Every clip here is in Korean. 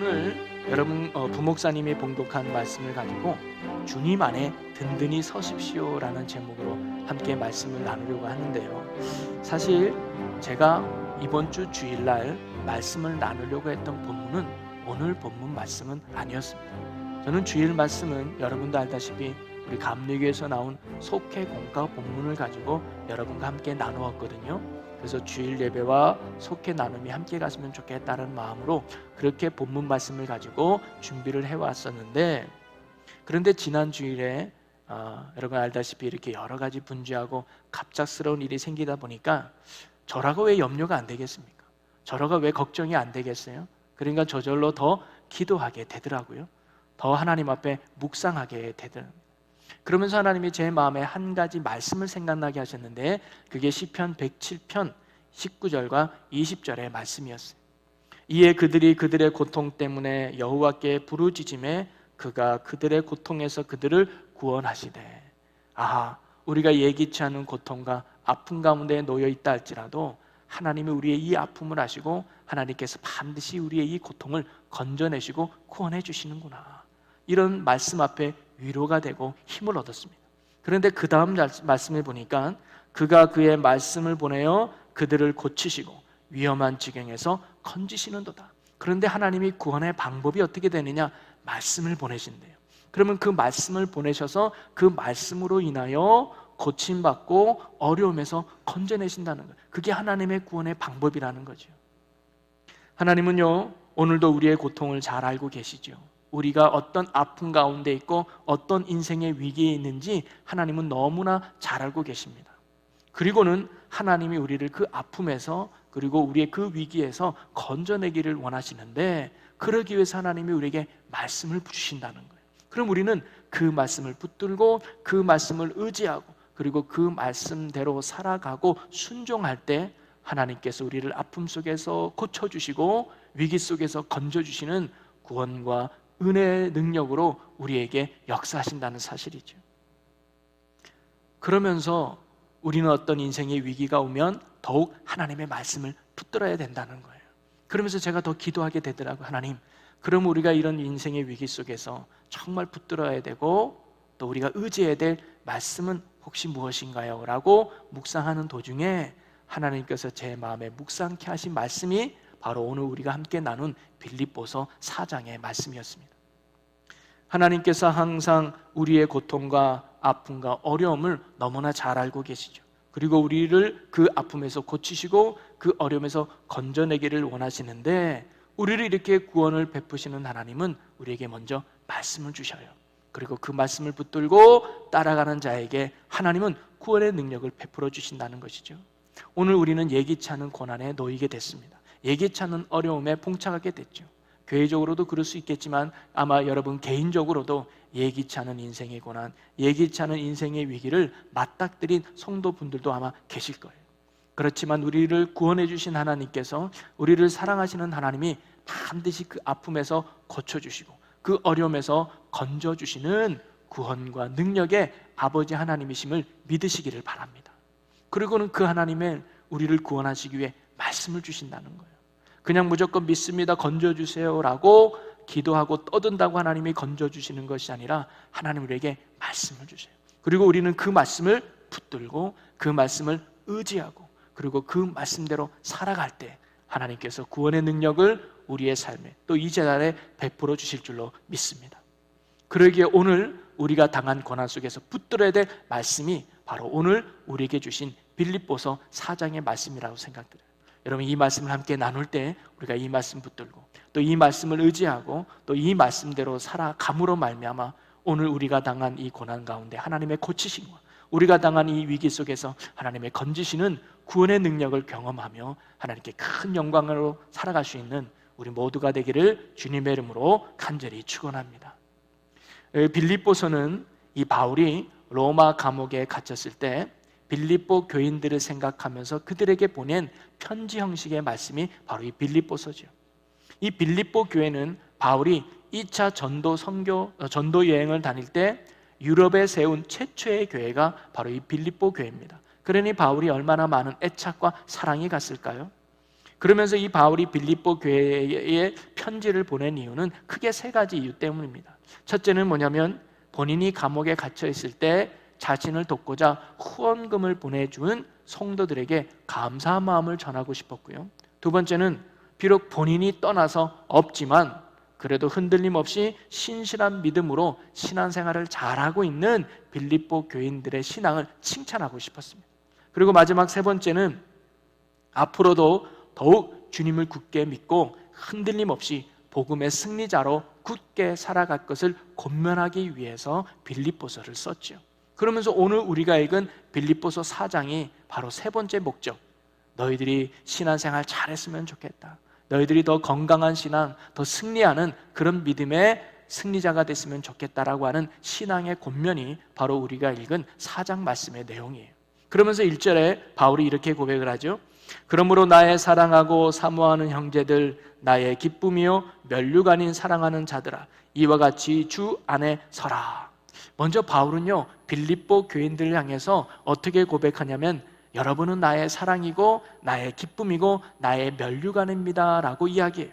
오늘 여러분 부목사님이 봉독한 말씀을 가지고 주님 안에 든든히 서십시오라는 제목으로 함께 말씀을 나누려고 하는데요. 사실 제가 이번 주 주일날 말씀을 나누려고 했던 본문은 오늘 본문 말씀은 아니었습니다. 저는 주일 말씀은 여러분도 알다시피 우리 감리교에서 나온 속회 공과 본문을 가지고 여러분과 함께 나누었거든요. 그래서 주일 예배와 속회 나눔이 함께 갔으면 좋겠다는 마음으로 그렇게 본문 말씀을 가지고 준비를 해왔었는데, 그런데 지난 주일에 여러분 알다시피 이렇게 여러 가지 분주하고 갑작스러운 일이 생기다 보니까 저라고 왜 염려가 안 되겠습니까? 저라고 왜 걱정이 안 되겠어요? 그러니까 저절로 더 기도하게 되더라고요. 더 하나님 앞에 묵상하게 되더라고요. 그러면서 하나님이 제 마음에 한 가지 말씀을 생각나게 하셨는데, 그게 시편 107편 19절과 20절의 말씀이었어요. 이에 그들이 그들의 고통 때문에 여호와께 부르짖음에 그가 그들의 고통에서 그들을 구원하시되. 아하, 우리가 예기치 않은 고통과 아픔 가운데 놓여 있다 할지라도 하나님이 우리의 이 아픔을 아시고 하나님께서 반드시 우리의 이 고통을 건져내시고 구원해 주시는구나, 이런 말씀 앞에 위로가 되고 힘을 얻었습니다. 그런데 그 다음 말씀을 보니까 그가 그의 말씀을 보내어 그들을 고치시고 위험한 지경에서 건지시는도다. 그런데 하나님이 구원의 방법이 어떻게 되느냐? 말씀을 보내신대요. 그러면 그 말씀을 보내셔서 그 말씀으로 인하여 고침받고 어려움에서 건져내신다는 거예요. 그게 하나님의 구원의 방법이라는 거죠. 하나님은요, 오늘도 우리의 고통을 잘 알고 계시죠. 우리가 어떤 아픔 가운데 있고 어떤 인생의 위기에 있는지 하나님은 너무나 잘 알고 계십니다. 그리고는 하나님이 우리를 그 아픔에서 그리고 우리의 그 위기에서 건져내기를 원하시는데, 그러기 위해서 하나님이 우리에게 말씀을 주신다는 거예요. 그럼 우리는 그 말씀을 붙들고 그 말씀을 의지하고 그리고 그 말씀대로 살아가고 순종할 때 하나님께서 우리를 아픔 속에서 고쳐주시고 위기 속에서 건져주시는 구원과 은혜의 능력으로 우리에게 역사하신다는 사실이죠. 그러면서 우리는 어떤 인생의 위기가 오면 더욱 하나님의 말씀을 붙들어야 된다는 거예요. 그러면서 제가 더 기도하게 되더라고요. 하나님, 그럼 우리가 이런 인생의 위기 속에서 정말 붙들어야 되고 또 우리가 의지해야 될 말씀은 혹시 무엇인가요? 라고 묵상하는 도중에 하나님께서 제 마음에 묵상케 하신 말씀이 바로 오늘 우리가 함께 나눈 빌립보서 4장의 말씀이었습니다. 하나님께서 항상 우리의 고통과 아픔과 어려움을 너무나 잘 알고 계시죠. 그리고 우리를 그 아픔에서 고치시고 그 어려움에서 건져내기를 원하시는데, 우리를 이렇게 구원을 베푸시는 하나님은 우리에게 먼저 말씀을 주셔요. 그리고 그 말씀을 붙들고 따라가는 자에게 하나님은 구원의 능력을 베풀어 주신다는 것이죠. 오늘 우리는 예기치 않은 고난에 놓이게 됐습니다. 예기치 않은 어려움에 봉착하게 됐죠. 교회적으로도 그럴 수 있겠지만 아마 여러분 개인적으로도 예기치 않은 인생의 고난, 예기치 않은 인생의 위기를 맞닥뜨린 성도분들도 아마 계실 거예요. 그렇지만 우리를 구원해 주신 하나님께서, 우리를 사랑하시는 하나님이 반드시 그 아픔에서 고쳐주시고 그 어려움에서 건져주시는 구원과 능력의 아버지 하나님이심을 믿으시기를 바랍니다. 그리고는 그 하나님의 우리를 구원하시기 위해 말씀을 주신다는 거예요. 그냥 무조건 믿습니다, 건져주세요 라고 기도하고 떠든다고 하나님이 건져주시는 것이 아니라 하나님 우리에게 말씀을 주세요. 그리고 우리는 그 말씀을 붙들고 그 말씀을 의지하고 그리고 그 말씀대로 살아갈 때 하나님께서 구원의 능력을 우리의 삶에 또 이 재단에 베풀어 주실 줄로 믿습니다. 그러기에 오늘 우리가 당한 고난 속에서 붙들어야 될 말씀이 바로 오늘 우리에게 주신 빌립보서 4장의 말씀이라고 생각돼요. 여러분, 이 말씀을 함께 나눌 때 우리가 이 말씀 붙들고 또 이 말씀을 의지하고 또 이 말씀대로 살아감으로 말미암아 오늘 우리가 당한 이 고난 가운데 하나님의 고치심과 우리가 당한 이 위기 속에서 하나님의 건지시는 구원의 능력을 경험하며 하나님께 큰 영광으로 살아갈 수 있는 우리 모두가 되기를 주님의 이름으로 간절히 축원합니다. 빌립보서는 이 바울이 로마 감옥에 갇혔을 때 빌립보 교인들을 생각하면서 그들에게 보낸 편지 형식의 말씀이 바로 이 빌립보서죠. 이 빌립보 교회는 바울이 2차 전도 여행을 다닐 때 유럽에 세운 최초의 교회가 바로 이 빌립보 교회입니다. 그러니 바울이 얼마나 많은 애착과 사랑이 갔을까요? 그러면서 이 바울이 빌립보 교회에 편지를 보낸 이유는 크게 세 가지 이유 때문입니다. 첫째는 뭐냐면 본인이 감옥에 갇혀 있을 때 자신을 돕고자 후원금을 보내준 성도들에게 감사한 마음을 전하고 싶었고요. 두 번째는 비록 본인이 떠나서 없지만 그래도 흔들림 없이 신실한 믿음으로 신앙생활을 잘하고 있는 빌립보 교인들의 신앙을 칭찬하고 싶었습니다. 그리고 마지막 세 번째는 앞으로도 더욱 주님을 굳게 믿고 흔들림 없이 복음의 승리자로 굳게 살아갈 것을 권면하기 위해서 빌립보서를 썼죠. 그러면서 오늘 우리가 읽은 빌립보서 4장이 바로 세 번째 목적, 너희들이 신앙생활 잘했으면 좋겠다, 너희들이 더 건강한 신앙, 더 승리하는 그런 믿음의 승리자가 됐으면 좋겠다라고 하는 신앙의 권면이 바로 우리가 읽은 4장 말씀의 내용이에요. 그러면서 1절에 바울이 이렇게 고백을 하죠. 그러므로 나의 사랑하고 사모하는 형제들, 나의 기쁨이요 면류가 아닌 사랑하는 자들아, 이와 같이 주 안에 서라. 먼저 바울은요, 빌립보 교인들을 향해서 어떻게 고백하냐면 여러분은 나의 사랑이고 나의 기쁨이고 나의 면류관입니다 라고 이야기해요.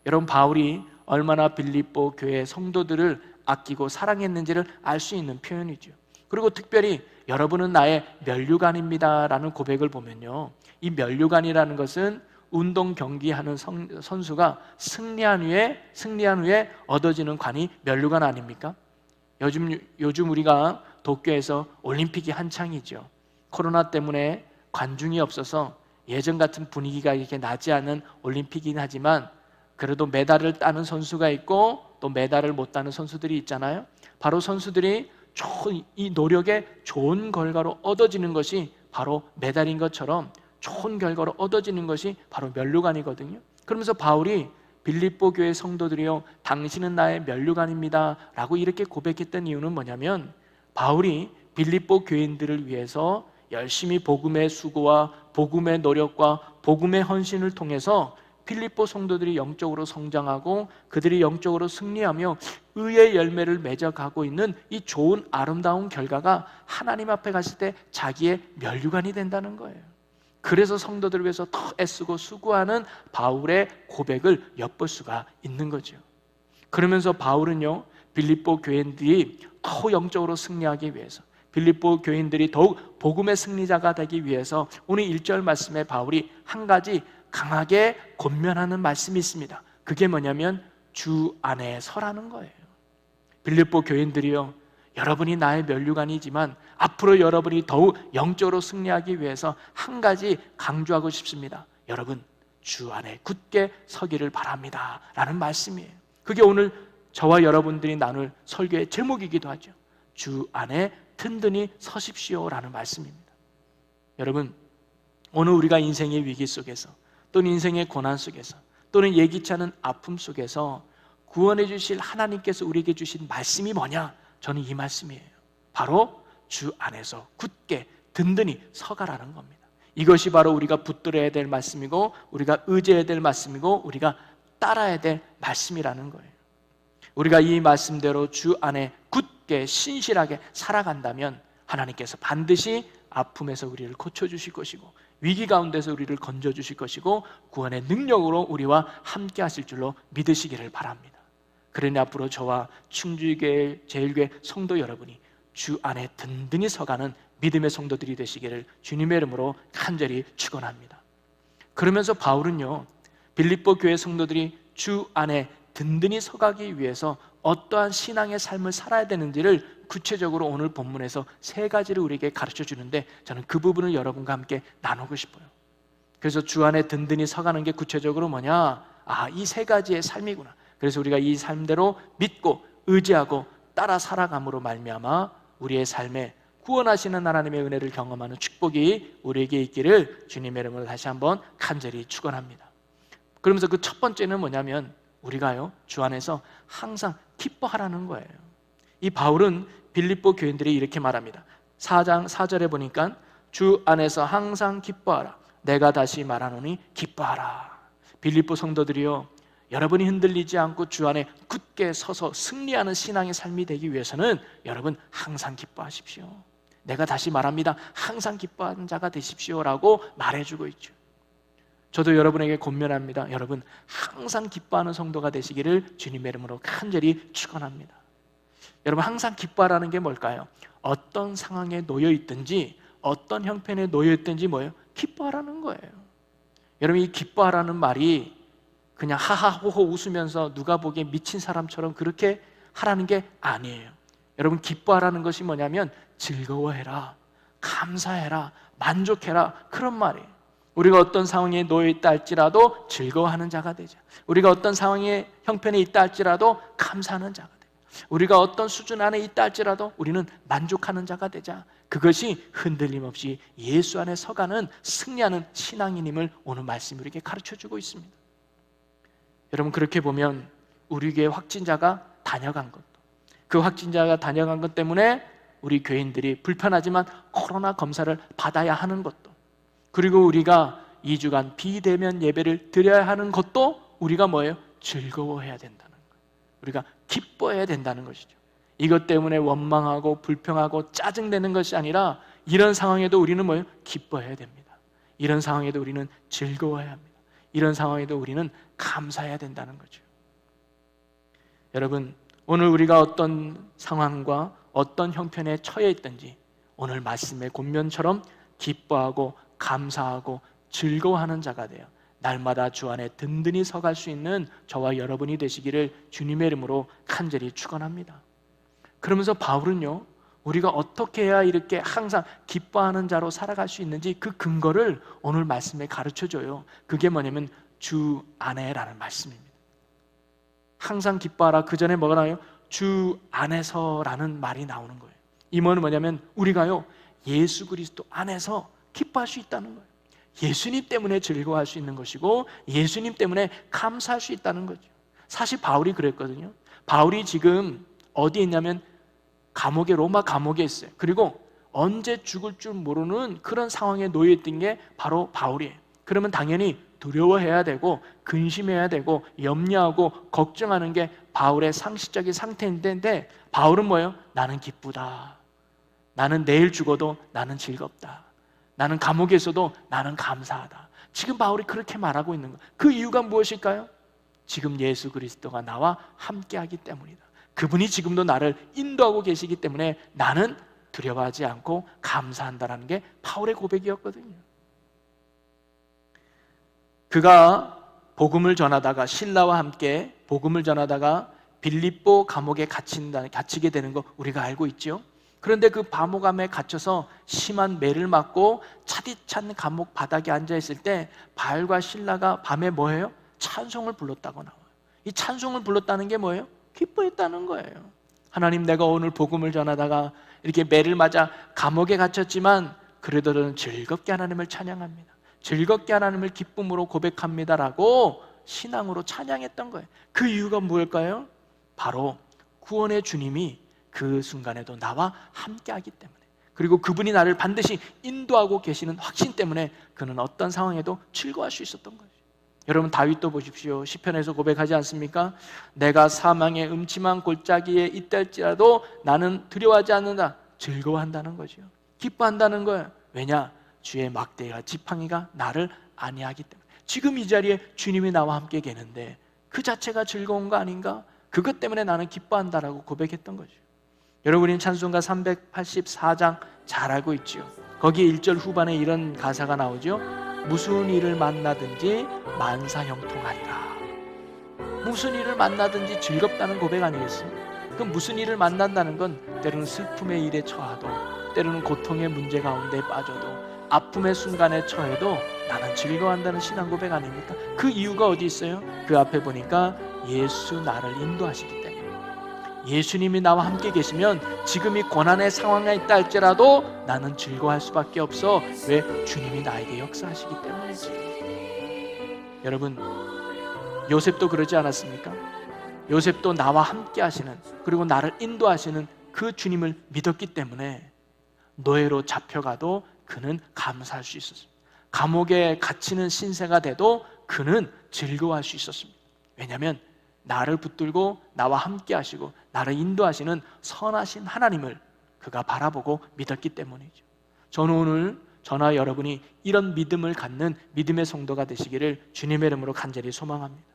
여러분, 바울이 얼마나 빌립보 교회 성도들을 아끼고 사랑했는지를 알 수 있는 표현이죠. 그리고 특별히 여러분은 나의 면류관입니다 라는 고백을 보면요, 이 면류관이라는 것은 운동 경기하는 선수가 승리한 후에 얻어지는 관이 면류관 아닙니까? 요즘 우리가 도쿄에서 올림픽이 한창이죠. 코로나 때문에 관중이 없어서 예전 같은 분위기가 이렇게 나지 않은 올림픽이긴 하지만 그래도 메달을 따는 선수가 있고 또 메달을 못 따는 선수들이 있잖아요. 바로 선수들이 이 노력에 좋은 결과로 얻어지는 것이 바로 메달인 것처럼 좋은 결과로 얻어지는 것이 바로 면류관이거든요. 그러면서 바울이 빌립보 교회 성도들이요, 당신은 나의 면류관입니다 라고 이렇게 고백했던 이유는 뭐냐면 바울이 빌립보 교인들을 위해서 열심히 복음의 수고와 복음의 노력과 복음의 헌신을 통해서 빌립보 성도들이 영적으로 성장하고 그들이 영적으로 승리하며 의의 열매를 맺어가고 있는 이 좋은 아름다운 결과가 하나님 앞에 갔을 때 자기의 면류관이 된다는 거예요. 그래서 성도들을 위해서 더 애쓰고 수고하는 바울의 고백을 엿볼 수가 있는 거죠. 그러면서 바울은요, 빌립보 교인들이 더 영적으로 승리하기 위해서, 빌립보 교인들이 더욱 복음의 승리자가 되기 위해서 오늘 1절 말씀에 바울이 한 가지 강하게 권면하는 말씀이 있습니다. 그게 뭐냐면 주 안에 서라는 거예요. 빌립보 교인들이요, 여러분이 나의 면류관이지만 앞으로 여러분이 더욱 영적으로 승리하기 위해서 한 가지 강조하고 싶습니다. 여러분, 주 안에 굳게 서기를 바랍니다 라는 말씀이에요. 그게 오늘 저와 여러분들이 나눌 설교의 제목이기도 하죠. 주 안에 든든히 서십시오 라는 말씀입니다. 여러분, 오늘 우리가 인생의 위기 속에서 또는 인생의 고난 속에서 또는 예기치 않은 아픔 속에서 구원해 주실 하나님께서 우리에게 주신 말씀이 뭐냐? 저는 이 말씀이에요. 바로 주 안에서 굳게 든든히 서가라는 겁니다. 이것이 바로 우리가 붙들어야 될 말씀이고 우리가 의지해야 될 말씀이고 우리가 따라야 될 말씀이라는 거예요. 우리가 이 말씀대로 주 안에 굳게 신실하게 살아간다면 하나님께서 반드시 아픔에서 우리를 고쳐주실 것이고 위기 가운데서 우리를 건져주실 것이고 구원의 능력으로 우리와 함께 하실 줄로 믿으시기를 바랍니다. 그러니 앞으로 저와 충주교회 제일교회 성도 여러분이 주 안에 든든히 서가는 믿음의 성도들이 되시기를 주님의 이름으로 간절히 축원합니다. 그러면서 바울은요, 빌립보 교회 성도들이 주 안에 든든히 서가기 위해서 어떠한 신앙의 삶을 살아야 되는지를 구체적으로 오늘 본문에서 세 가지를 우리에게 가르쳐 주는데 저는 그 부분을 여러분과 함께 나누고 싶어요. 그래서 주 안에 든든히 서가는 게 구체적으로 뭐냐? 이 세 가지의 삶이구나. 그래서 우리가 이 삶대로 믿고 의지하고 따라 살아감으로 말미암아 우리의 삶에 구원하시는 하나님의 은혜를 경험하는 축복이 우리에게 있기를 주님의 이름으로 다시 한번 간절히 축원합니다. 그러면서 그 첫 번째는 뭐냐면 우리가요, 주 안에서 항상 기뻐하라는 거예요. 이 바울은 빌립보 교인들이 이렇게 말합니다. 4장 4절에 보니까 주 안에서 항상 기뻐하라. 내가 다시 말하노니 기뻐하라. 빌립보 성도들이요, 여러분이 흔들리지 않고 주 안에 굳게 서서 승리하는 신앙의 삶이 되기 위해서는 여러분 항상 기뻐하십시오. 내가 다시 말합니다. 항상 기뻐하는 자가 되십시오라고 말해주고 있죠. 저도 여러분에게 권면합니다. 여러분 항상 기뻐하는 성도가 되시기를 주님의 이름으로 간절히 축원합니다. 여러분 항상 기뻐하라는 게 뭘까요? 어떤 상황에 놓여 있든지 어떤 형편에 놓여 있든지 뭐예요? 기뻐하라는 거예요. 여러분 이 기뻐하라는 말이 그냥 하하호호 웃으면서 누가 보기에 미친 사람처럼 그렇게 하라는 게 아니에요. 여러분 기뻐하라는 것이 뭐냐면 즐거워해라, 감사해라, 만족해라, 그런 말이에요. 우리가 어떤 상황에 놓여 있다 할지라도 즐거워하는 자가 되자. 우리가 어떤 상황의 형편에 있다 할지라도 감사하는 자가 되자. 우리가 어떤 수준 안에 있다 할지라도 우리는 만족하는 자가 되자. 그것이 흔들림 없이 예수 안에 서가는 승리하는 신앙인임을 오늘 말씀이 우리에게 가르쳐주고 있습니다. 여러분 그렇게 보면 우리 교회 확진자가 다녀간 것도, 그 확진자가 다녀간 것 때문에 우리 교인들이 불편하지만 코로나 검사를 받아야 하는 것도, 그리고 우리가 2주간 비대면 예배를 드려야 하는 것도 우리가 뭐예요? 즐거워해야 된다는 거예요. 우리가 기뻐해야 된다는 것이죠. 이것 때문에 원망하고 불평하고 짜증내는 것이 아니라 이런 상황에도 우리는 뭐예요? 기뻐해야 됩니다. 이런 상황에도 우리는 즐거워해야 합니다. 이런 상황에도 우리는 감사해야 된다는 거죠. 여러분 오늘 우리가 어떤 상황과 어떤 형편에 처해 있든지 오늘 말씀의 권면처럼 기뻐하고 감사하고 즐거워하는 자가 되어 날마다 주 안에 든든히 서갈 수 있는 저와 여러분이 되시기를 주님의 이름으로 간절히 축원합니다. 그러면서 바울은요, 우리가 어떻게 해야 이렇게 항상 기뻐하는 자로 살아갈 수 있는지 그 근거를 오늘 말씀에 가르쳐줘요. 그게 뭐냐면 주 안에라는 말씀입니다. 항상 기뻐하라. 그 전에 뭐가 나와요? 주 안에서라는 말이 나오는 거예요. 이 말은 뭐냐면 우리가요 예수 그리스도 안에서 기뻐할 수 있다는 거예요. 예수님 때문에 즐거워할 수 있는 것이고 예수님 때문에 감사할 수 있다는 거죠. 사실 바울이 그랬거든요. 바울이 지금 어디에 있냐면 감옥에, 로마 감옥에 있어요. 그리고 언제 죽을 줄 모르는 그런 상황에 놓여 있던 게 바로 바울이에요. 그러면 당연히 두려워해야 되고 근심해야 되고 염려하고 걱정하는 게 바울의 상식적인 상태인데, 바울은 뭐예요? 나는 기쁘다. 나는 내일 죽어도 나는 즐겁다. 나는 감옥에 있어도 나는 감사하다. 지금 바울이 그렇게 말하고 있는 거예요. 그 이유가 무엇일까요? 지금 예수 그리스도가 나와 함께하기 때문이다. 그분이 지금도 나를 인도하고 계시기 때문에 나는 두려워하지 않고 감사한다는 게 바울의 고백이었거든요. 그가 복음을 전하다가 신라와 함께 복음을 전하다가 빌립보 감옥에 갇히게 되는 거 우리가 알고 있죠. 그런데 그 감옥에 갇혀서 심한 매를 맞고 차디찬 감옥 바닥에 앉아있을 때 바울과 신라가 밤에 뭐예요? 찬송을 불렀다고 나와요. 이 찬송을 불렀다는 게 뭐예요? 기뻐했다는 거예요. 하나님, 내가 오늘 복음을 전하다가 이렇게 매를 맞아 감옥에 갇혔지만 그래도 저는 즐겁게 하나님을 찬양합니다. 즐겁게 하나님을 기쁨으로 고백합니다라고 신앙으로 찬양했던 거예요. 그 이유가 뭘까요? 바로 구원의 주님이 그 순간에도 나와 함께하기 때문에, 그리고 그분이 나를 반드시 인도하고 계시는 확신 때문에 그는 어떤 상황에도 즐거워할 수 있었던 거죠. 여러분 다윗도 보십시오. 시편에서 고백하지 않습니까? 내가 사망의 음침한 골짜기에 있달지라도 나는 두려워하지 않는다. 즐거워한다는 거죠. 기뻐한다는 거예요. 왜냐? 주의 막대기와 지팡이가 나를 안위하기 때문에. 지금 이 자리에 주님이 나와 함께 계는데 그 자체가 즐거운 거 아닌가? 그것 때문에 나는 기뻐한다라고 고백했던 거죠. 여러분이 찬송가 384장 잘 알고 있죠. 거기 1절 후반에 이런 가사가 나오죠. 무슨 일을 만나든지 만사형통하리라. 무슨 일을 만나든지 즐겁다는 고백 아니겠어요? 그럼 무슨 일을 만난다는 건 때로는 슬픔의 일에 처하도, 때로는 고통의 문제 가운데 빠져도, 아픔의 순간에 처해도 나는 즐거워한다는 신앙 고백 아닙니까? 그 이유가 어디 있어요? 그 앞에 보니까 예수 나를 인도하시기 때문에. 예수님이 나와 함께 계시면 지금 이 고난의 상황에 있다 할지라도 나는 즐거워할 수밖에 없어. 왜? 주님이 나에게 역사하시기 때문이지. 여러분, 요셉도 그러지 않았습니까? 요셉도 나와 함께 하시는, 그리고 나를 인도하시는 그 주님을 믿었기 때문에 노예로 잡혀가도 그는 감사할 수 있었습니다. 감옥에 갇히는 신세가 돼도 그는 즐거워할 수 있었습니다. 왜냐하면 나를 붙들고 나와 함께 하시고 나를 인도하시는 선하신 하나님을 그가 바라보고 믿었기 때문이죠. 저는 오늘 저나 여러분이 이런 믿음을 갖는 믿음의 성도가 되시기를 주님의 이름으로 간절히 소망합니다.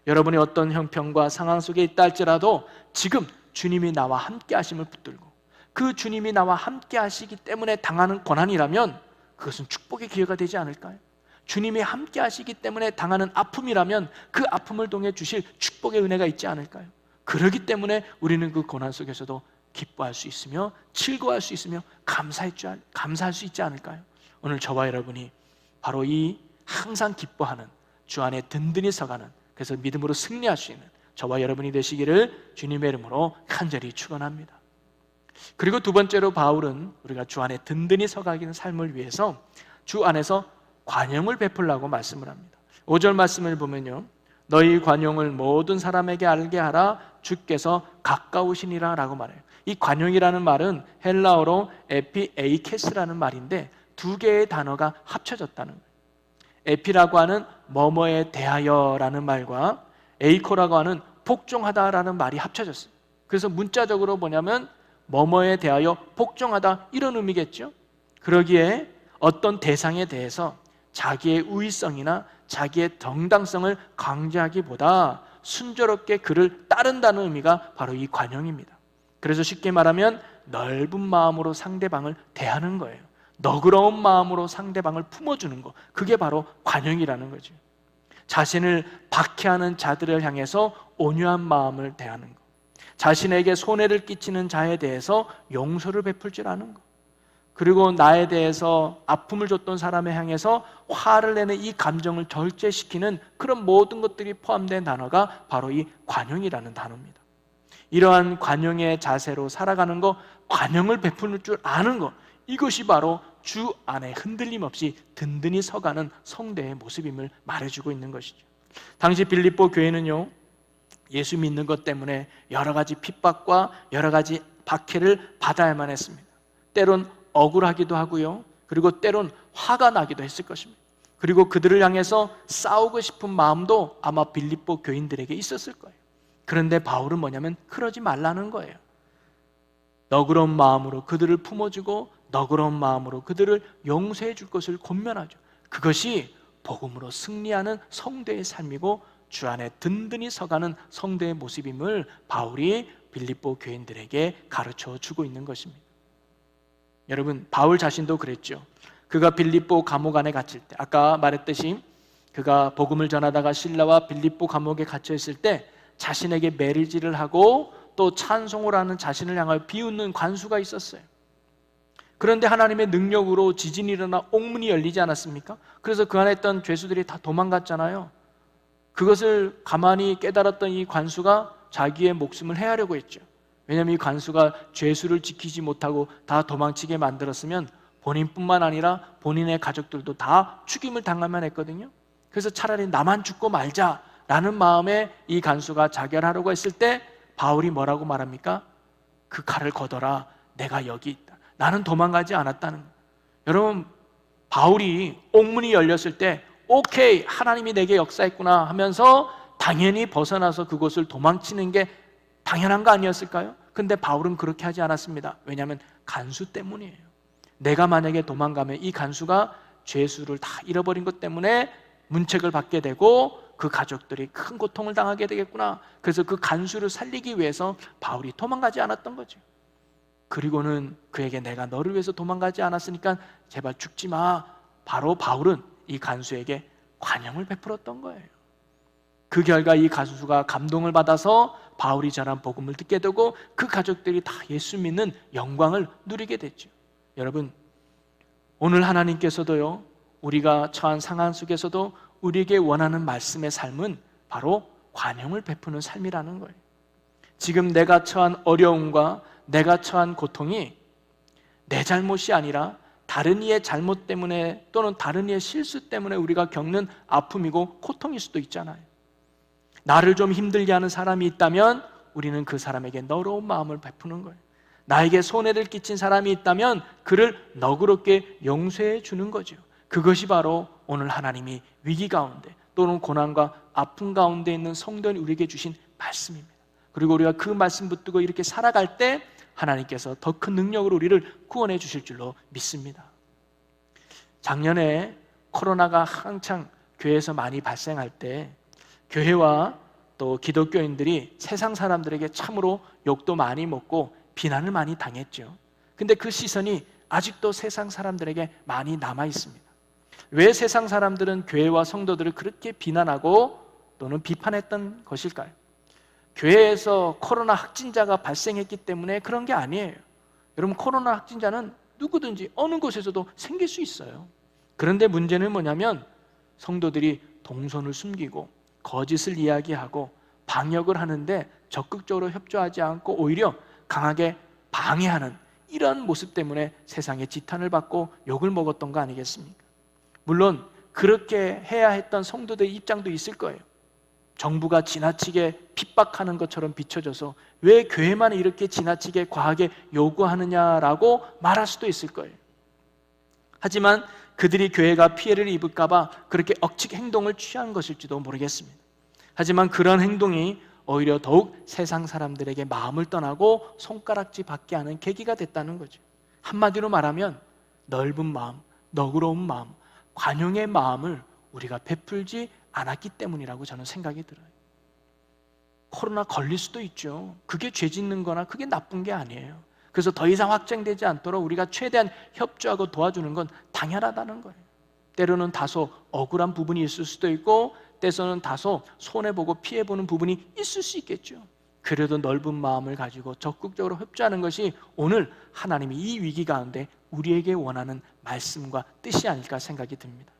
여러분이 어떤 형편과 상황 속에 있다 할지라도 지금 주님이 나와 함께 하심을 붙들고 그 주님이 나와 함께 하시기 때문에 당하는 고난이라면 그것은 축복의 기회가 되지 않을까요? 주님이 함께 하시기 때문에 당하는 아픔이라면 그 아픔을 통해 주실 축복의 은혜가 있지 않을까요? 그렇기 때문에 우리는 그 고난 속에서도 기뻐할 수 있으며 즐거워할 수 있으며 감사할 수 있지 않을까요? 오늘 저와 여러분이 바로 이 항상 기뻐하는 주 안에 든든히 서가는, 그래서 믿음으로 승리할 수 있는 저와 여러분이 되시기를 주님의 이름으로 간절히 축원합니다. 그리고 두 번째로 바울은 우리가 주 안에 든든히 서가는 삶을 위해서 주 안에서 관용을 베풀라고 말씀을 합니다. 5절 말씀을 보면요, 너희 관용을 모든 사람에게 알게 하라, 주께서 가까우시니라 라고 말해요. 이 관용이라는 말은 헬라어로 에피에이케스라는 말인데 두 개의 단어가 합쳐졌다는 거예요. 에피라고 하는 뭐뭐에 대하여라는 말과 에이코라고 하는 복종하다라는 말이 합쳐졌어요. 그래서 문자적으로 뭐냐면 뭐뭐에 대하여 복종하다, 이런 의미겠죠. 그러기에 어떤 대상에 대해서 자기의 우위성이나 자기의 정당성을 강조하기보다 순조롭게 그를 따른다는 의미가 바로 이 관용입니다. 그래서 쉽게 말하면 넓은 마음으로 상대방을 대하는 거예요. 너그러운 마음으로 상대방을 품어주는 거, 그게 바로 관용이라는 거죠. 자신을 박해하는 자들을 향해서 온유한 마음을 대하는 거, 자신에게 손해를 끼치는 자에 대해서 용서를 베풀 줄 아는 거, 그리고 나에 대해서 아픔을 줬던 사람에 향해서 화를 내는 이 감정을 절제시키는 그런 모든 것들이 포함된 단어가 바로 이 관용이라는 단어입니다. 이러한 관용의 자세로 살아가는 것, 관용을 베푸는 줄 아는 것, 이것이 바로 주 안에 흔들림 없이 든든히 서가는 성도의 모습임을 말해주고 있는 것이죠. 당시 빌립보 교회는요, 예수 믿는 것 때문에 여러 가지 핍박과 여러 가지 박해를 받아야만 했습니다. 때론 억울하기도 하고요, 그리고 때론 화가 나기도 했을 것입니다. 그리고 그들을 향해서 싸우고 싶은 마음도 아마 빌립보 교인들에게 있었을 거예요. 그런데 바울은 뭐냐면 그러지 말라는 거예요. 너그러운 마음으로 그들을 품어주고 너그러운 마음으로 그들을 용서해 줄 것을 권면하죠. 그것이 복음으로 승리하는 성도의 삶이고 주 안에 든든히 서가는 성도의 모습임을 바울이 빌립보 교인들에게 가르쳐 주고 있는 것입니다. 여러분, 바울 자신도 그랬죠. 그가 빌립보 감옥 안에 갇힐 때, 아까 말했듯이 그가 복음을 전하다가 신라와 빌립보 감옥에 갇혀 있을 때 자신에게 매리질을 하고 또 찬송을 하는 자신을 향하여 비웃는 관수가 있었어요. 그런데 하나님의 능력으로 지진이 일어나 옥문이 열리지 않았습니까? 그래서 그 안에 있던 죄수들이 다 도망갔잖아요. 그것을 가만히 깨달았던 이 관수가 자기의 목숨을 해하려고 했죠. 왜냐하면 이 관수가 죄수를 지키지 못하고 다 도망치게 만들었으면 본인뿐만 아니라 본인의 가족들도 다 죽임을 당하면 했거든요. 그래서 차라리 나만 죽고 말자라는 마음에 이 관수가 자결하려고 했을 때 바울이 뭐라고 말합니까? 그 칼을 걷어라, 내가 여기 있다. 나는 도망가지 않았다는 거예요. 여러분, 바울이 옥문이 열렸을 때 오케이, 하나님이 내게 역사했구나 하면서 당연히 벗어나서 그곳을 도망치는 게 당연한 거 아니었을까요? 근데 바울은 그렇게 하지 않았습니다. 왜냐하면 간수 때문이에요. 내가 만약에 도망가면 이 간수가 죄수를 다 잃어버린 것 때문에 문책을 받게 되고 그 가족들이 큰 고통을 당하게 되겠구나. 그래서 그 간수를 살리기 위해서 바울이 도망가지 않았던 거죠. 그리고는 그에게 내가 너를 위해서 도망가지 않았으니까 제발 죽지 마. 바로 바울은 이 간수에게 관용을 베풀었던 거예요. 그 결과 이 간수가 감동을 받아서 바울이 전한 복음을 듣게 되고 그 가족들이 다 예수 믿는 영광을 누리게 됐죠. 여러분, 오늘 하나님께서도요, 우리가 처한 상황 속에서도 우리에게 원하는 말씀의 삶은 바로 관용을 베푸는 삶이라는 거예요. 지금 내가 처한 어려움과 내가 처한 고통이 내 잘못이 아니라 다른 이의 잘못 때문에 또는 다른 이의 실수 때문에 우리가 겪는 아픔이고 고통일 수도 있잖아요. 나를 좀 힘들게 하는 사람이 있다면 우리는 그 사람에게 너그러운 마음을 베푸는 거예요. 나에게 손해를 끼친 사람이 있다면 그를 너그럽게 용서해 주는 거죠. 그것이 바로 오늘 하나님이 위기 가운데 또는 고난과 아픔 가운데 있는 성도인 우리에게 주신 말씀입니다. 그리고 우리가 그 말씀 붙들고 이렇게 살아갈 때 하나님께서 더 큰 능력으로 우리를 구원해 주실 줄로 믿습니다. 작년에 코로나가 한창 교회에서 많이 발생할 때 교회와 또 기독교인들이 세상 사람들에게 참으로 욕도 많이 먹고 비난을 많이 당했죠. 근데 그 시선이 아직도 세상 사람들에게 많이 남아 있습니다. 왜 세상 사람들은 교회와 성도들을 그렇게 비난하고 또는 비판했던 것일까요? 교회에서 코로나 확진자가 발생했기 때문에 그런 게 아니에요. 여러분, 코로나 확진자는 누구든지 어느 곳에서도 생길 수 있어요. 그런데 문제는 뭐냐면 성도들이 동선을 숨기고 거짓을 이야기하고 방역을 하는데 적극적으로 협조하지 않고 오히려 강하게 방해하는 이런 모습 때문에 세상에 지탄을 받고 욕을 먹었던 거 아니겠습니까? 물론 그렇게 해야 했던 성도들의 입장도 있을 거예요. 정부가 지나치게 핍박하는 것처럼 비춰져서 왜 교회만 이렇게 지나치게 과하게 요구하느냐라고 말할 수도 있을 거예요. 하지만 그들이 교회가 피해를 입을까 봐 그렇게 억측 행동을 취한 것일지도 모르겠습니다. 하지만 그런 행동이 오히려 더욱 세상 사람들에게 마음을 떠나고 손가락질 받게 하는 계기가 됐다는 거죠. 한마디로 말하면 넓은 마음, 너그러운 마음, 관용의 마음을 우리가 베풀지 않았기 때문이라고 저는 생각이 들어요. 코로나 걸릴 수도 있죠. 그게 죄 짓는 거나 그게 나쁜 게 아니에요. 그래서 더 이상 확장되지 않도록 우리가 최대한 협조하고 도와주는 건 당연하다는 거예요. 때로는 다소 억울한 부분이 있을 수도 있고 때로는 다소 손해보고 피해보는 부분이 있을 수 있겠죠. 그래도 넓은 마음을 가지고 적극적으로 협조하는 것이 오늘 하나님이 이 위기 가운데 우리에게 원하는 말씀과 뜻이 아닐까 생각이 듭니다.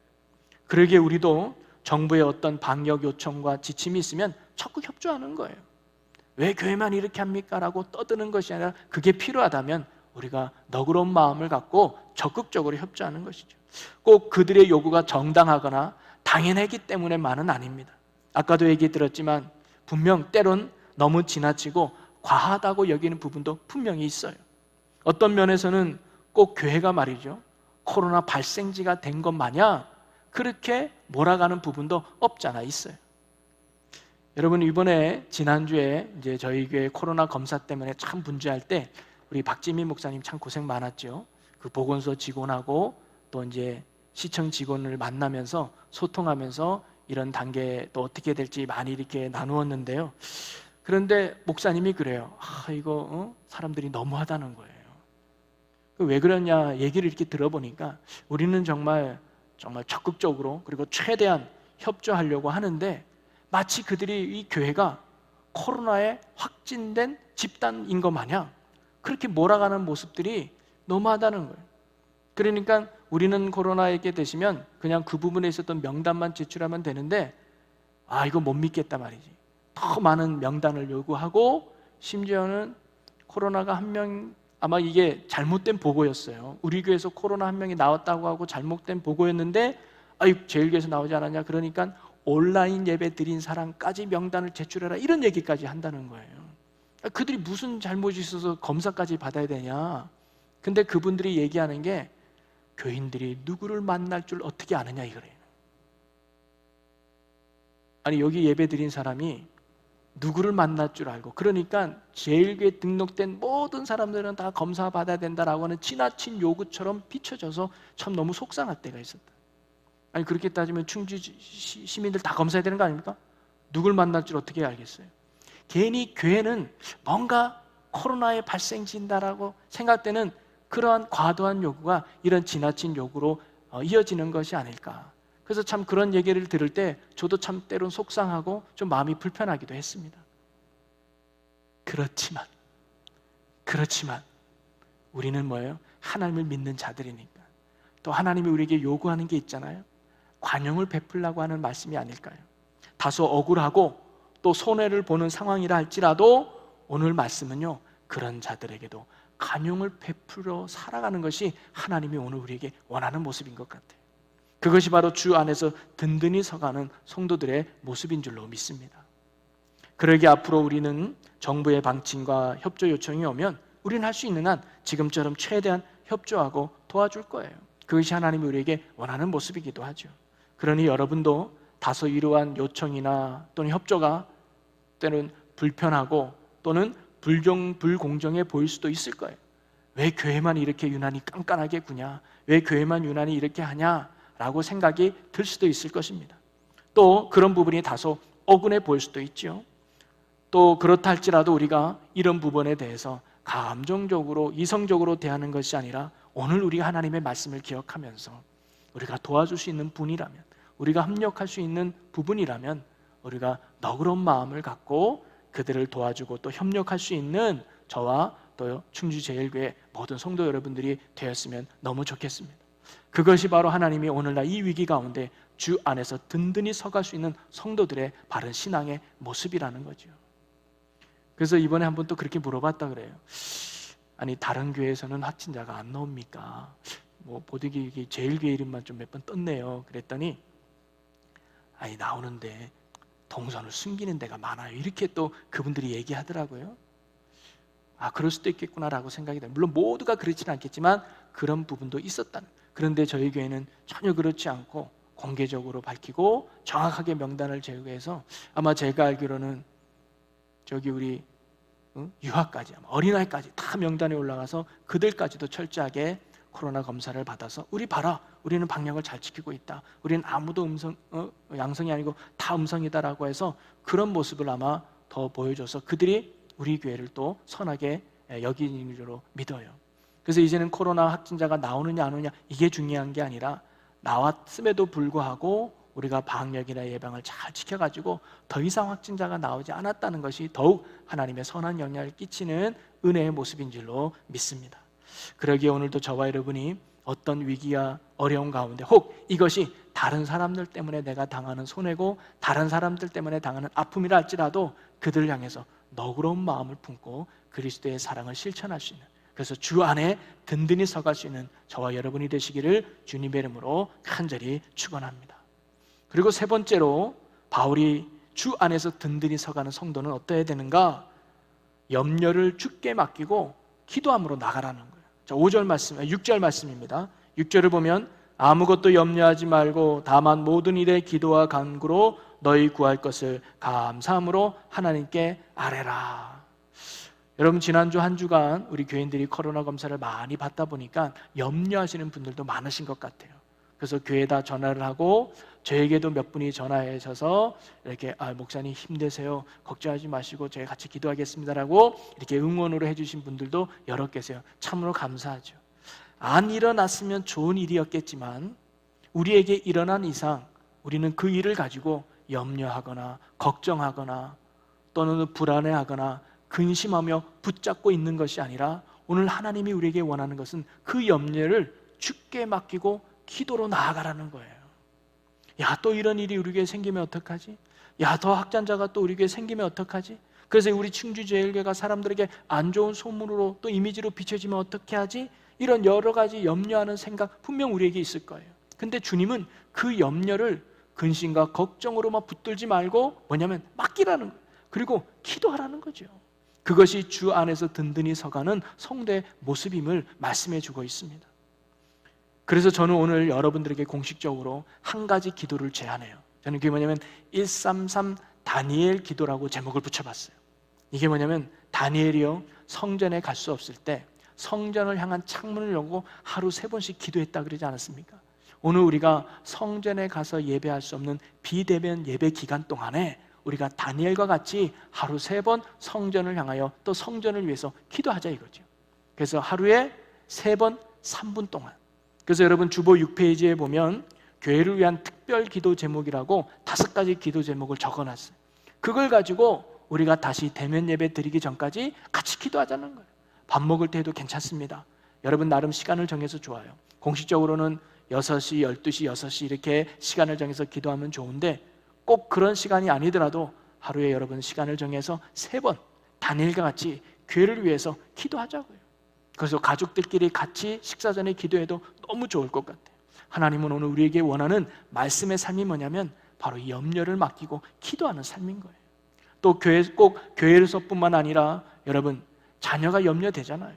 그러기에 우리도 정부의 어떤 방역 요청과 지침이 있으면 적극 협조하는 거예요. 왜 교회만 이렇게 합니까? 라고 떠드는 것이 아니라 그게 필요하다면 우리가 너그러운 마음을 갖고 적극적으로 협조하는 것이죠. 꼭 그들의 요구가 정당하거나 당연하기 때문에만은 아닙니다. 아까도 얘기 들었지만 분명 때론 너무 지나치고 과하다고 여기는 부분도 분명히 있어요. 어떤 면에서는 꼭 교회가 말이죠, 코로나 발생지가 된 것 마냥 그렇게 몰아가는 부분도 없지 않아 있어요. 여러분, 이번에 지난주에 이제 저희 교회 코로나 검사 때문에 참 분주할 때 우리 박지민 목사님 참 고생 많았죠. 그 보건소 직원하고 또 이제 시청 직원을 만나면서 소통하면서 이런 단계 또 어떻게 될지 많이 이렇게 나누었는데요. 그런데 목사님이 그래요. 이거 사람들이 너무하다는 거예요. 왜 그러냐 얘기를 이렇게 들어보니까 우리는 정말 적극적으로 그리고 최대한 협조하려고 하는데 마치 그들이 이 교회가 코로나에 확진된 집단인 것 마냥 그렇게 몰아가는 모습들이 너무하다는 거예요. 그러니까 우리는 코로나에게 되시면 그냥 그 부분에 있었던 명단만 제출하면 되는데 이거 못 믿겠다 말이지. 더 많은 명단을 요구하고 심지어는 코로나가 한 명, 아마 이게 잘못된 보고였어요. 우리 교회에서 코로나 한 명이 나왔다고 하고 잘못된 보고였는데 제일교회에서 나오지 않았냐. 그러니까 온라인 예배 드린 사람까지 명단을 제출해라 이런 얘기까지 한다는 거예요. 그들이 무슨 잘못이 있어서 검사까지 받아야 되냐. 근데 그분들이 얘기하는 게 교인들이 누구를 만날 줄 어떻게 아느냐 이거래요. 아니, 여기 예배 드린 사람이 누구를 만날 줄 알고, 그러니까 제일교회 등록된 모든 사람들은 다 검사 받아야 된다라고 하는 지나친 요구처럼 비춰져서 참 너무 속상할 때가 있었다. 아니, 그렇게 따지면 충주 시민들 다 검사해야 되는 거 아닙니까? 누굴 만날 줄 어떻게 알겠어요? 괜히 교회는 뭔가 코로나에 발생진다라고 생각되는 그러한 과도한 요구가 이런 지나친 요구로 이어지는 것이 아닐까. 그래서 참 그런 얘기를 들을 때 저도 참 때론 속상하고 좀 마음이 불편하기도 했습니다. 그렇지만 우리는 뭐예요? 하나님을 믿는 자들이니까 또 하나님이 우리에게 요구하는 게 있잖아요. 관용을 베풀라고 하는 말씀이 아닐까요? 다소 억울하고 또 손해를 보는 상황이라 할지라도 오늘 말씀은요, 그런 자들에게도 관용을 베풀어 살아가는 것이 하나님이 오늘 우리에게 원하는 모습인 것 같아요. 그것이 바로 주 안에서 든든히 서가는 성도들의 모습인 줄로 믿습니다. 그러기에 앞으로 우리는 정부의 방침과 협조 요청이 오면 우리는 할 수 있는 한 지금처럼 최대한 협조하고 도와줄 거예요. 그것이 하나님이 우리에게 원하는 모습이기도 하죠. 그러니 여러분도 다소 이러한 요청이나 또는 협조가 때는 불편하고 또는 불공정해 보일 수도 있을 거예요. 왜 교회만 이렇게 유난히 깐깐하게 구냐? 왜 교회만 유난히 이렇게 하냐라고 생각이 들 수도 있을 것입니다. 또 그런 부분이 다소 억울해 보일 수도 있죠. 또 그렇다 할지라도 우리가 이런 부분에 대해서 감정적으로 이성적으로 대하는 것이 아니라 오늘 우리가 하나님의 말씀을 기억하면서 우리가 도와줄 수 있는 분이라면, 우리가 협력할 수 있는 부분이라면 우리가 너그러운 마음을 갖고 그들을 도와주고 또 협력할 수 있는 저와 또 충주제일교회 모든 성도 여러분들이 되었으면 너무 좋겠습니다. 그것이 바로 하나님이 오늘날 이 위기 가운데 주 안에서 든든히 서갈 수 있는 성도들의 바른 신앙의 모습이라는 거죠. 그래서 이번에 한번 또 그렇게 물어봤다 그래요. 아니 다른 교회에서는 확진자가 안 나옵니까? 뭐 보드기 제일교회 이름만 좀 몇 번 떴네요. 그랬더니 아니 나오는데 동선을 숨기는 데가 많아요. 이렇게 또 그분들이 얘기하더라고요. 아 그럴 수도 있겠구나라고 생각이 돼요. 물론 모두가 그렇지는 않겠지만 그런 부분도 있었다는. 그런데 저희 교회는 전혀 그렇지 않고 공개적으로 밝히고 정확하게 명단을 제공해서 아마 제가 알기로는 저기 우리 유아까지 어린아이까지 다 명단에 올라가서 그들까지도 철저하게 코로나 검사를 받아서 우리 봐라, 우리는 방역을 잘 지키고 있다, 우리는 아무도 양성이 아니고 다 음성이다라고 해서 그런 모습을 아마 더 보여줘서 그들이 우리 교회를 또 선하게 여기는 줄로 믿어요. 그래서 이제는 코로나 확진자가 나오느냐 안 오느냐 이게 중요한 게 아니라 나왔음에도 불구하고 우리가 방역이나 예방을 잘 지켜가지고 더 이상 확진자가 나오지 않았다는 것이 더욱 하나님의 선한 영향을 끼치는 은혜의 모습인 줄로 믿습니다. 그러기에 오늘도 저와 여러분이 어떤 위기와 어려운 가운데 혹 이것이 다른 사람들 때문에 내가 당하는 손해고 다른 사람들 때문에 당하는 아픔이라 할지라도 그들을 향해서 너그러운 마음을 품고 그리스도의 사랑을 실천할 수 있는, 그래서 주 안에 든든히 서갈 수 있는 저와 여러분이 되시기를 주님의 이름으로 간절히 축원합니다. 그리고 세 번째로 바울이 주 안에서 든든히 서가는 성도는 어떠해야 되는가? 염려를 주께 맡기고 기도함으로 나가라는 거예요. 자, 6절 말씀입니다. 6절을 보면 아무것도 염려하지 말고 다만 모든 일에 기도와 간구로 너희 구할 것을 감사함으로 하나님께 아뢰라. 여러분 지난주 한 주간 우리 교인들이 코로나 검사를 많이 받다 보니까 염려하시는 분들도 많으신 것 같아요. 그래서 교회에다 전화를 하고 저에게도 몇 분이 전화하셔서 이렇게 목사님 힘내세요, 걱정하지 마시고 저희 같이 기도하겠습니다라고 이렇게 응원으로 해주신 분들도 여러 계세요. 참으로 감사하죠. 안 일어났으면 좋은 일이었겠지만 우리에게 일어난 이상 우리는 그 일을 가지고 염려하거나 걱정하거나 또는 불안해하거나 근심하며 붙잡고 있는 것이 아니라 오늘 하나님이 우리에게 원하는 것은 그 염려를 주께 맡기고 기도로 나아가라는 거예요. 야, 또 이런 일이 우리 교회에 생기면 어떡하지? 야, 더 확진자가 또 우리 교회에 생기면 어떡하지? 그래서 우리 충주제일교회가 사람들에게 안 좋은 소문으로 또 이미지로 비춰지면 어떻게 하지? 이런 여러 가지 염려하는 생각 분명 우리에게 있을 거예요. 근데 주님은 그 염려를 근심과 걱정으로만 붙들지 말고 뭐냐면 맡기라는 거예요. 그리고 기도하라는 거죠. 그것이 주 안에서 든든히 서가는 성도의 모습임을 말씀해 주고 있습니다. 그래서 저는 오늘 여러분들에게 공식적으로 한 가지 기도를 제안해요. 저는 그게 뭐냐면 133 다니엘 기도라고 제목을 붙여봤어요. 이게 뭐냐면 다니엘이요 성전에 갈 수 없을 때 성전을 향한 창문을 열고 하루 3번씩 기도했다 그러지 않았습니까? 오늘 우리가 성전에 가서 예배할 수 없는 비대면 예배 기간 동안에 우리가 다니엘과 같이 하루 3번 성전을 향하여 또 성전을 위해서 기도하자 이거죠. 그래서 하루에 3번 3분 동안. 그래서 여러분 주보 6페이지에 보면 교회를 위한 특별 기도 제목이라고 5가지 기도 제목을 적어놨어요. 그걸 가지고 우리가 다시 대면 예배 드리기 전까지 같이 기도하자는 거예요. 밥 먹을 때도 괜찮습니다. 여러분 나름 시간을 정해서 좋아요. 공식적으로는 6시, 12시, 6시 이렇게 시간을 정해서 기도하면 좋은데 꼭 그런 시간이 아니더라도 하루에 여러분 시간을 정해서 3번 다니엘과 같이 교회를 위해서 기도하자고요. 그래서 가족들끼리 같이 식사 전에 기도해도 너무 좋을 것 같아요. 하나님은 오늘 우리에게 원하는 말씀의 삶이 뭐냐면 바로 이 염려를 맡기고 기도하는 삶인 거예요. 또 꼭 교회에서뿐만 아니라 여러분 자녀가 염려되잖아요.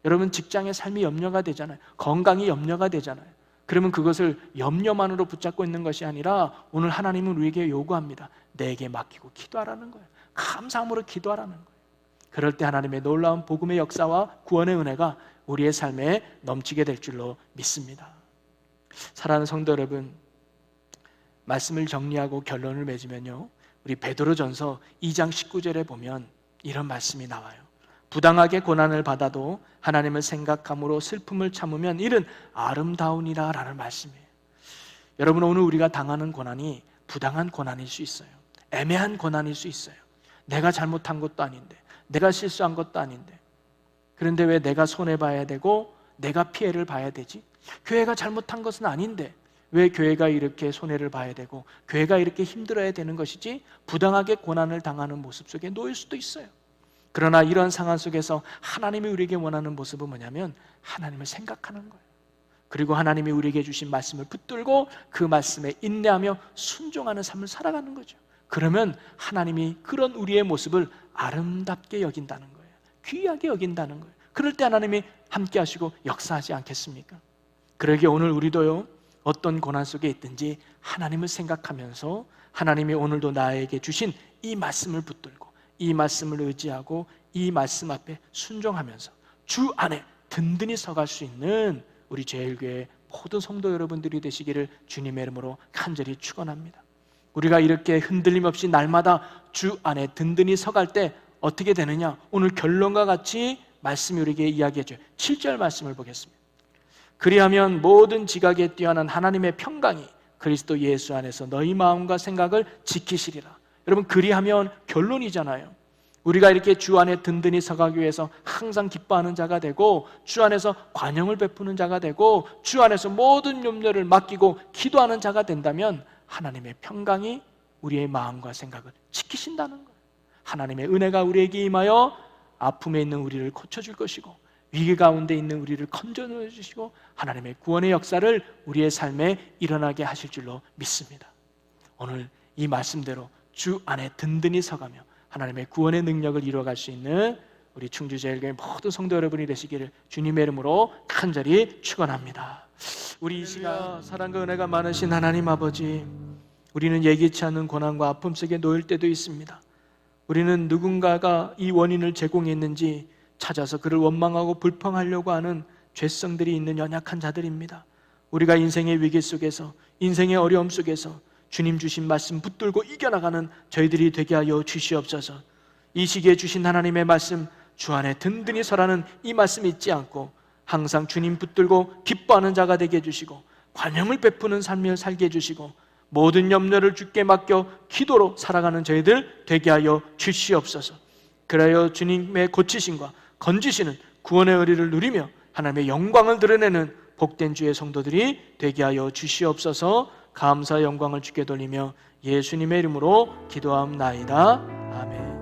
여러분 직장의 삶이 염려가 되잖아요. 건강이 염려가 되잖아요. 그러면 그것을 염려만으로 붙잡고 있는 것이 아니라 오늘 하나님은 우리에게 요구합니다. 내게 맡기고 기도하라는 거예요. 감사함으로 기도하라는 거예요. 그럴 때 하나님의 놀라운 복음의 역사와 구원의 은혜가 우리의 삶에 넘치게 될 줄로 믿습니다. 사랑하는 성도 여러분, 말씀을 정리하고 결론을 맺으면요, 우리 베드로전서 2장 19절에 보면 이런 말씀이 나와요. 부당하게 고난을 받아도 하나님을 생각함으로 슬픔을 참으면 이는 아름다우니라 라는 말씀이에요. 여러분, 오늘 우리가 당하는 고난이 부당한 고난일 수 있어요. 애매한 고난일 수 있어요. 내가 잘못한 것도 아닌데, 내가 실수한 것도 아닌데, 그런데 왜 내가 손해봐야 되고 내가 피해를 봐야 되지? 교회가 잘못한 것은 아닌데 왜 교회가 이렇게 손해를 봐야 되고 교회가 이렇게 힘들어야 되는 것이지? 부당하게 고난을 당하는 모습 속에 놓일 수도 있어요. 그러나 이런 상황 속에서 하나님이 우리에게 원하는 모습은 뭐냐면 하나님을 생각하는 거예요. 그리고 하나님이 우리에게 주신 말씀을 붙들고 그 말씀에 인내하며 순종하는 삶을 살아가는 거죠. 그러면 하나님이 그런 우리의 모습을 아름답게 여긴다는 거예요. 귀하게 여긴다는 거예요. 그럴 때 하나님이 함께 하시고 역사하지 않겠습니까? 그러기에 오늘 우리도요, 어떤 고난 속에 있든지 하나님을 생각하면서 하나님이 오늘도 나에게 주신 이 말씀을 붙들고 이 말씀을 의지하고 이 말씀 앞에 순종하면서 주 안에 든든히 서갈 수 있는 우리 제일교회 모든 성도 여러분들이 되시기를 주님의 이름으로 간절히 축원합니다. 우리가 이렇게 흔들림 없이 날마다 주 안에 든든히 서갈 때 어떻게 되느냐? 오늘 결론과 같이 말씀이 우리에게 이야기해 줘요. 7절 말씀을 보겠습니다. 그리하면 모든 지각에 뛰어난 하나님의 평강이 그리스도 예수 안에서 너희 마음과 생각을 지키시리라. 여러분, 그리하면 결론이잖아요. 우리가 이렇게 주 안에 든든히 서가기 위해서 항상 기뻐하는 자가 되고 주 안에서 관용을 베푸는 자가 되고 주 안에서 모든 염려를 맡기고 기도하는 자가 된다면 하나님의 평강이 우리의 마음과 생각을 지키신다는 거예요. 하나님의 은혜가 우리에게 임하여 아픔에 있는 우리를 고쳐줄 것이고 위기 가운데 있는 우리를 건져넣어 주시고 하나님의 구원의 역사를 우리의 삶에 일어나게 하실 줄로 믿습니다. 오늘 이 말씀대로 주 안에 든든히 서가며 하나님의 구원의 능력을 이루어갈 수 있는 우리 충주제일교회 모든 성도 여러분이 되시기를 주님의 이름으로 간절히 축원합니다. 우리 이 시간 사랑과 은혜가 많으신 하나님 아버지, 우리는 예기치 않은 고난과 아픔 속에 놓일 때도 있습니다. 우리는 누군가가 이 원인을 제공했는지 찾아서 그를 원망하고 불평하려고 하는 죄성들이 있는 연약한 자들입니다. 우리가 인생의 위기 속에서, 인생의 어려움 속에서 주님 주신 말씀 붙들고 이겨나가는 저희들이 되게 하여 주시옵소서. 이 시기에 주신 하나님의 말씀, 주 안에 든든히 서라는 이 말씀 잊지 않고 항상 주님 붙들고 기뻐하는 자가 되게 해주시고 관용을 베푸는 삶을 살게 해주시고 모든 염려를 주께 맡겨 기도로 살아가는 저희들 되게 하여 주시옵소서. 그래야 주님의 고치심과 건지시는 구원의 의리를 누리며 하나님의 영광을 드러내는 복된 주의 성도들이 되게 하여 주시옵소서. 감사 영광을 주께 돌리며 예수님의 이름으로 기도하옵나이다. 아멘.